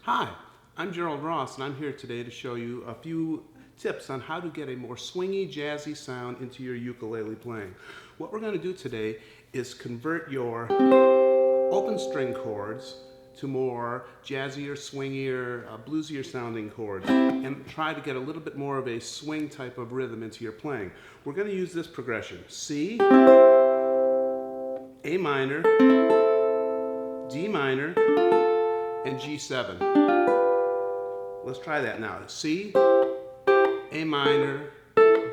Hi, I'm Gerald Ross, and I'm here today to show you a few tips on how to get a more swingy, jazzy sound into your ukulele playing. What we're going to do today is convert your open string chords to more jazzier, swingier, bluesier sounding chords, and try to get a little bit more of a swing type of rhythm into your playing. We're going to use this progression: C, A minor, D minor, and G7. Let's try that now. C, A minor,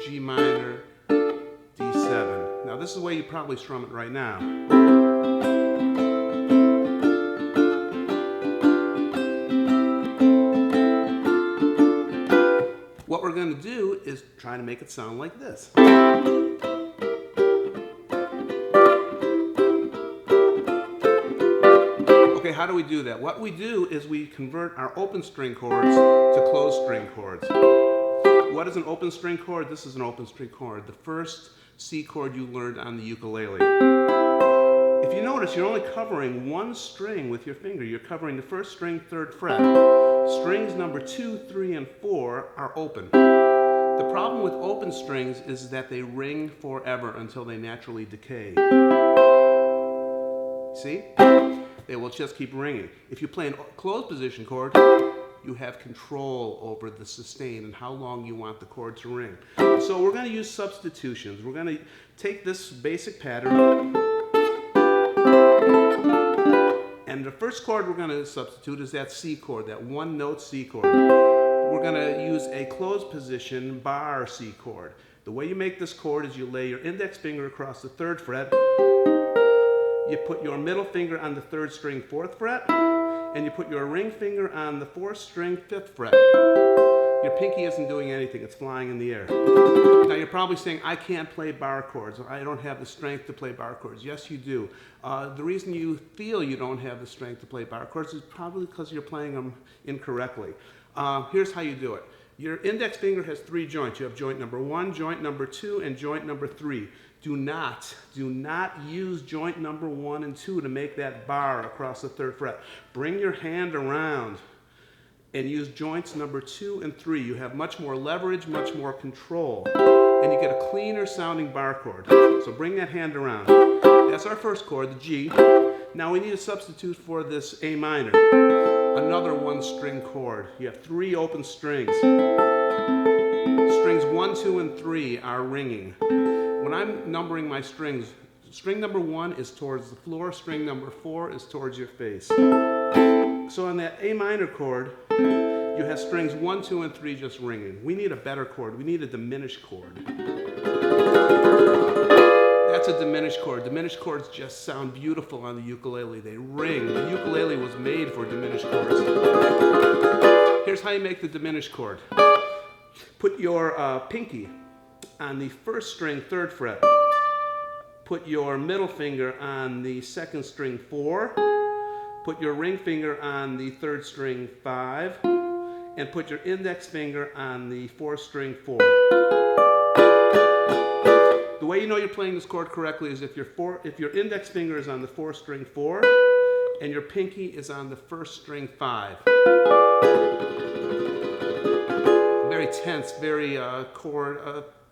G minor, D7. Now this is the way you probably strum it right now. What we're going to do is try to make it sound like this. Okay, how do we do that? What we do is we convert our open string chords to closed string chords. What is an open string chord? This is an open string chord, the first C chord you learned on the ukulele. If you notice, you're only covering one string with your finger. You're covering the first string, 3rd fret. Strings number 2, 3, and 4 are open. The problem with open strings is that they ring forever until they naturally decay. See? They will just keep ringing. If you play a closed position chord, you have control over the sustain and how long you want the chord to ring. So we're going to use substitutions. We're going to take this basic pattern, and the first chord we're going to substitute is that C chord, that one note C chord. We're going to use a closed position bar C chord. The way you make this chord is you lay your index finger across the 3rd fret, you put your middle finger on the 3rd string, 4th fret, and you put your ring finger on the 4th string, 5th fret. Your pinky isn't doing anything, it's flying in the air. Now you're probably saying, I can't play bar chords, I don't have the strength to play bar chords. Yes, you do. The reason you feel you don't have the strength to play bar chords is probably because you're playing them incorrectly. Here's how you do it. Your index finger has 3 joints. You have joint number 1, joint number 2, and joint number 3. Do not use joint number 1 and 2 to make that bar across the 3rd fret. Bring your hand around and use joints number 2 and 3. You have much more leverage, much more control, and you get a cleaner sounding bar chord. So bring that hand around. That's our first chord, the G. Now we need a substitute for this A minor, another one string chord. You have 3 open strings. Strings 1, 2, and 3 are ringing. When I'm numbering my strings, string number 1 is towards the floor, string number 4 is towards your face. So on that A minor chord, you have strings 1, 2, and 3 just ringing. We need a better chord. We need a diminished chord. That's a diminished chord. Diminished chords just sound beautiful on the ukulele. They ring. The ukulele was made for diminished chords. Here's how you make the diminished chord. Put your pinky on the 1st string, 3rd fret. Put your middle finger on the 2nd string, 4. Put your ring finger on the 3rd string, 5. And put your index finger on the 4th string, 4. The way you know you're playing this chord correctly is if your index finger is on the 4th string, 4, and your pinky is on the 1st string, 5. Very tense, very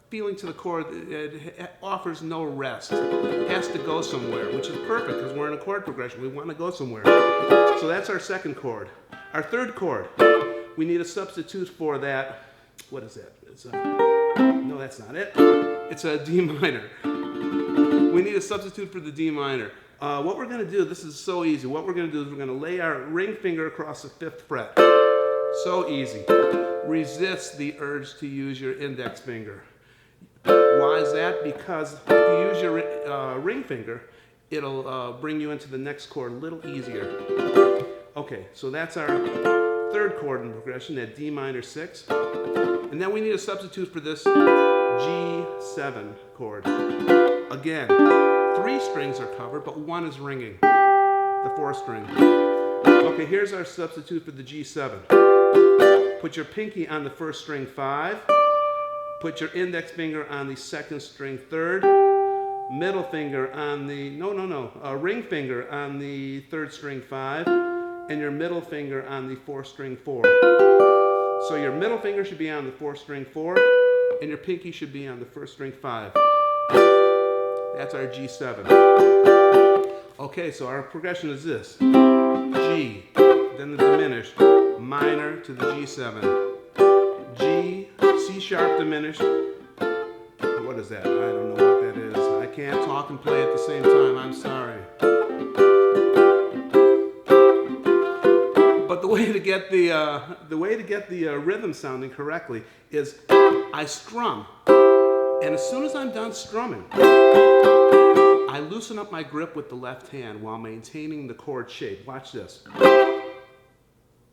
feeling to the chord. It offers no rest. It has to go somewhere, which is perfect because we're in a chord progression. We want to go somewhere. So that's our second chord. Our third chord, we need a substitute for that. What is that? No, that's not it. It's a D minor. We need a substitute for the D minor. What we're going to do, this is so easy. What we're going to do is we're going to lay our ring finger across the 5th fret. So easy. Resist the urge to use your index finger. Why is that? Because if you use your ring finger, it'll bring you into the next chord a little easier. Okay, so that's our 3rd chord in progression, that D minor 6. And then we need a substitute for this G7 chord. Again, 3 strings are covered, but 1 is ringing, the 4th string. Okay, here's our substitute for the G7. Put your pinky on the 1st string, 5. Put your index finger on the 2nd string, 3rd. Middle finger on the, ring finger on the 3rd string, 5. and your middle finger on the 4-string 4. So your middle finger should be on the 4-string 4, and your pinky should be on the 1st-string 5. That's our G7. Okay, so our progression is this. G, then the diminished, minor to the G7. G, C sharp diminished. What is that? I don't know what that is. I can't talk and play at the same time. I'm sorry. But the way to get the rhythm sounding correctly is I strum, and as soon as I'm done strumming, I loosen up my grip with the left hand while maintaining the chord shape. Watch this.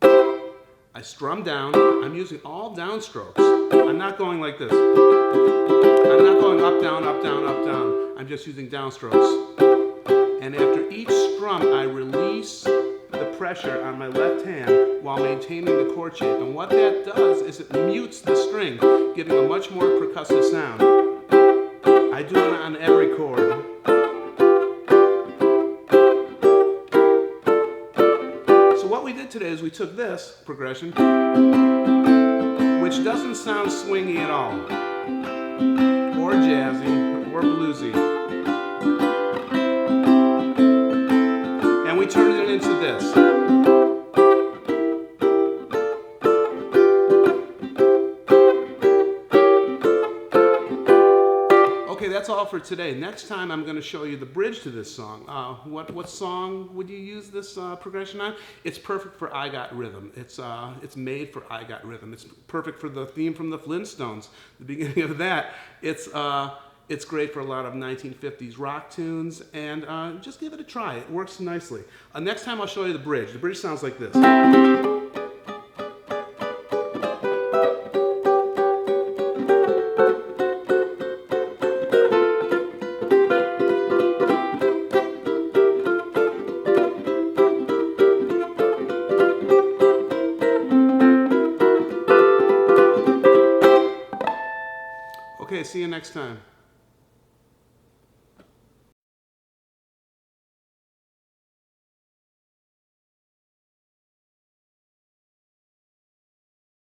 I strum down. I'm using all downstrokes. I'm not going like this. I'm not going up, down, up, down, up, down. I'm just using downstrokes. And after each strum, I release the pressure on my left hand while maintaining the chord shape. And what that does is it mutes the string, giving a much more percussive sound. I do it on every chord. So what we did today is we took this progression, which doesn't sound swingy at all, or jazzy, or bluesy, and we turned it into this. Okay, that's all for today. Next time I'm going to show you the bridge to this song. What song would you use this progression on? It's perfect for I Got Rhythm. It's made for I Got Rhythm. It's perfect for the theme from the Flintstones, the beginning of that. It's great for a lot of 1950s rock tunes, and just give it a try. It works nicely. Next time I'll show you the bridge. The bridge sounds like this. Okay, see you next time.